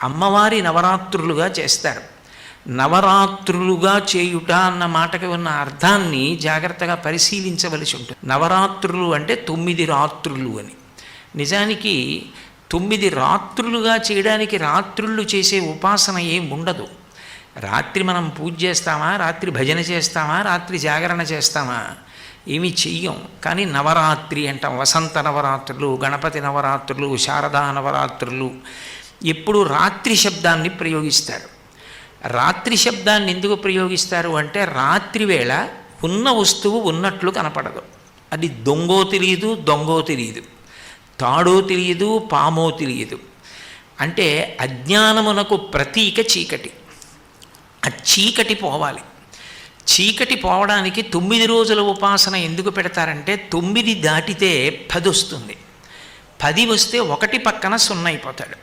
అమ్మవారి నవరాత్రులుగా చేస్తారు. నవరాత్రులుగా చేయుట అన్న మాటకి ఉన్న అర్థాన్ని జాగ్రత్తగా పరిశీలించవలసి ఉంటుంది. నవరాత్రులు అంటే 9 రాత్రులు అని. నిజానికి 9 రాత్రులుగా చేయడానికి రాత్రుళ్ళు చేసే ఉపాసన ఏం ఉండదు. రాత్రి మనం పూజ చేస్తామా, రాత్రి భజన చేస్తామా, రాత్రి జాగరణ చేస్తామా, ఏమీ చెయ్యం. కానీ నవరాత్రి అంటాం. వసంత నవరాత్రులు, గణపతి నవరాత్రులు, శారదా నవరాత్రులు ఎప్పుడు రాత్రి శబ్దాన్ని ప్రయోగిస్తారు. రాత్రి శబ్దాన్ని ఎందుకు ప్రయోగిస్తారు అంటే రాత్రి వేళ ఉన్న వస్తువు ఉన్నట్లు కనపడదు. అది దొంగో తెలియదు, దొంగో తెలియదు, తాడో తెలియదు, పామో తెలియదు. అంటే అజ్ఞానమునకు ప్రతీక చీకటి. ఆ చీకటి పోవాలి. చీకటి పోవడానికి 9 రోజుల ఉపాసన ఎందుకు పెడతారంటే 9 దాటితే 10 వస్తుంది. 10 వస్తే 1 పక్కన 0 అయిపోతాడు.